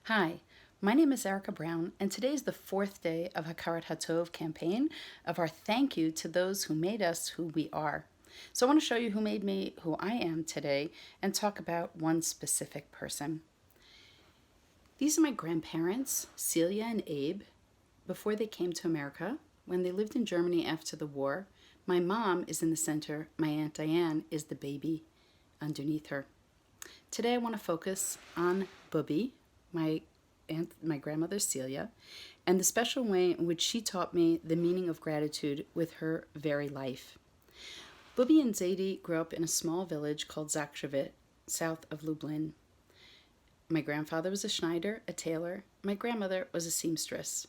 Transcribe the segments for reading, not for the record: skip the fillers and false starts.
Hi, my name is Erica Brown, and today is the fourth day of Hakarat Hatov campaign of our thank you to those who made us who we are. So I want to show you who made me who I am today and talk about one specific person. These are my grandparents, Celia and Abe, before they came to America. When they lived in Germany after the war, my mom is in the center, my Aunt Diane is the baby underneath her. Today I want to focus on Bubby, my grandmother Celia, and the special way in which she taught me the meaning of gratitude with her very life. Bubby and Zadie grew up in a small village called Zakshevit, south of Lublin. My grandfather was a Schneider, a tailor. My grandmother was a seamstress.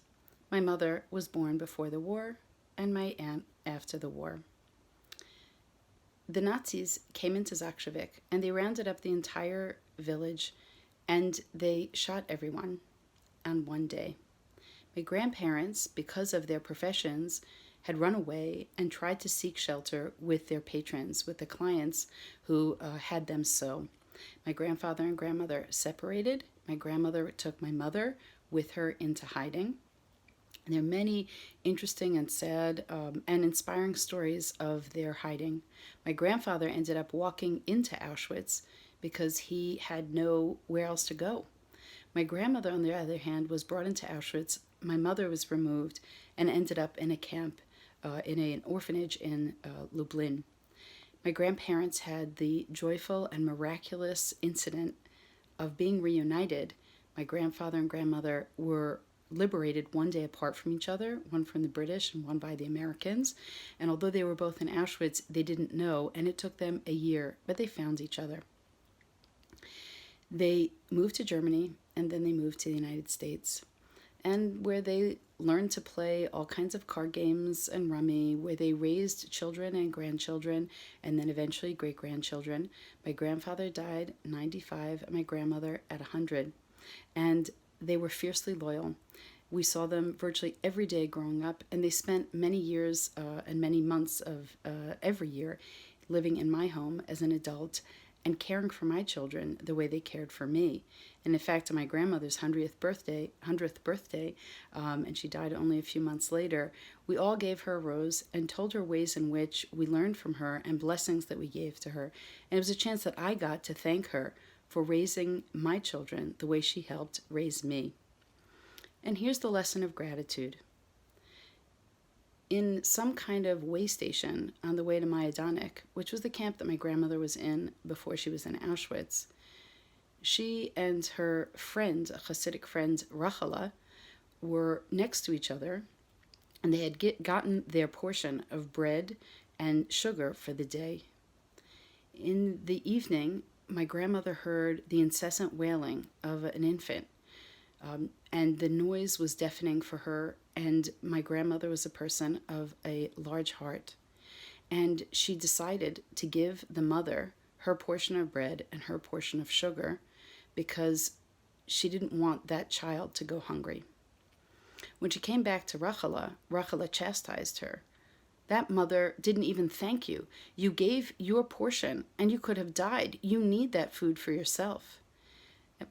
My mother was born before the war, and my aunt after the war. The Nazis came into Zakshevik, and they rounded up the entire village, and they shot everyone on one day. My grandparents, because of their professions, had run away and tried to seek shelter with their patrons, with the clients who had them sew. My grandfather and grandmother separated. My grandmother took my mother with her into hiding. And there are many interesting and sad and inspiring stories of their hiding. My grandfather ended up walking into Auschwitz because he had nowhere else to go. My grandmother, on the other hand, was brought into Auschwitz. My mother was removed and ended up in a camp, in an orphanage in Lublin. My grandparents had the joyful and miraculous incident of being reunited. My grandfather and grandmother were liberated one day apart from each other, one from the British and one by the Americans. And although they were both in Auschwitz, they didn't know, and it took them a year, but they found each other. They moved to Germany, and then they moved to the United States, and where they learned to play all kinds of card games and rummy, where they raised children and grandchildren, and then eventually great-grandchildren. My grandfather died 95, and my grandmother at 100, and they were fiercely loyal. We saw them virtually every day growing up, and they spent many years and many months of every year living in my home as an adult and caring for my children the way they cared for me. And in fact, on my grandmother's 100th birthday, and she died only a few months later, we all gave her a rose and told her ways in which we learned from her and blessings that we gave to her. And it was a chance that I got to thank her for raising my children the way she helped raise me. And here's the lesson of gratitude. In some kind of way station on the way to Majdanek, which was the camp that my grandmother was in before she was in Auschwitz, she and her friend, a Hasidic friend, Rachala, were next to each other, and they had gotten their portion of bread and sugar for the day. In the evening, my grandmother heard the incessant wailing of an infant, and the noise was deafening for her, and my grandmother was a person of a large heart. And she decided to give the mother her portion of bread and her portion of sugar because she didn't want that child to go hungry. When she came back to Rachala, Rachala chastised her. That mother didn't even thank you. You gave your portion and you could have died. You need that food for yourself.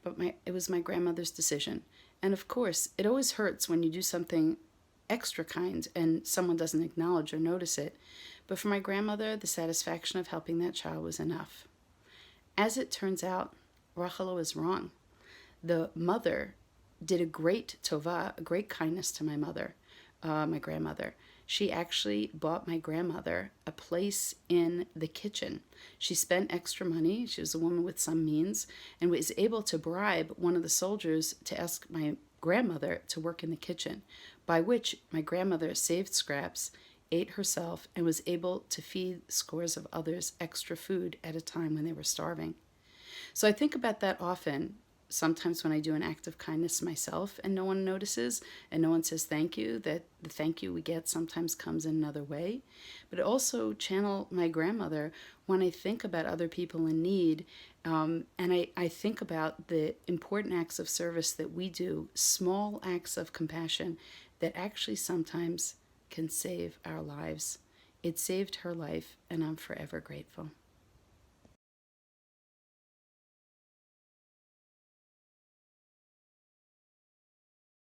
But it was my grandmother's decision. And of course, it always hurts when you do something extra kind and someone doesn't acknowledge or notice it. But for my grandmother, the satisfaction of helping that child was enough. As it turns out, Rachala was wrong. The mother did a great tova, a great kindness to my grandmother. She actually bought my grandmother a place in the kitchen. She spent extra money. She was a woman with some means and was able to bribe one of the soldiers to ask my grandmother to work in the kitchen, by which my grandmother saved scraps, ate herself, and was able to feed scores of others extra food at a time when they were starving. So I think about that often. Sometimes when I do an act of kindness myself and no one notices and no one says thank you, that the thank you we get sometimes comes in another way. But also channel my grandmother when I think about other people in need, and I think about the important acts of service that we do, small acts of compassion that actually sometimes can save our lives. It saved her life, and I'm forever grateful.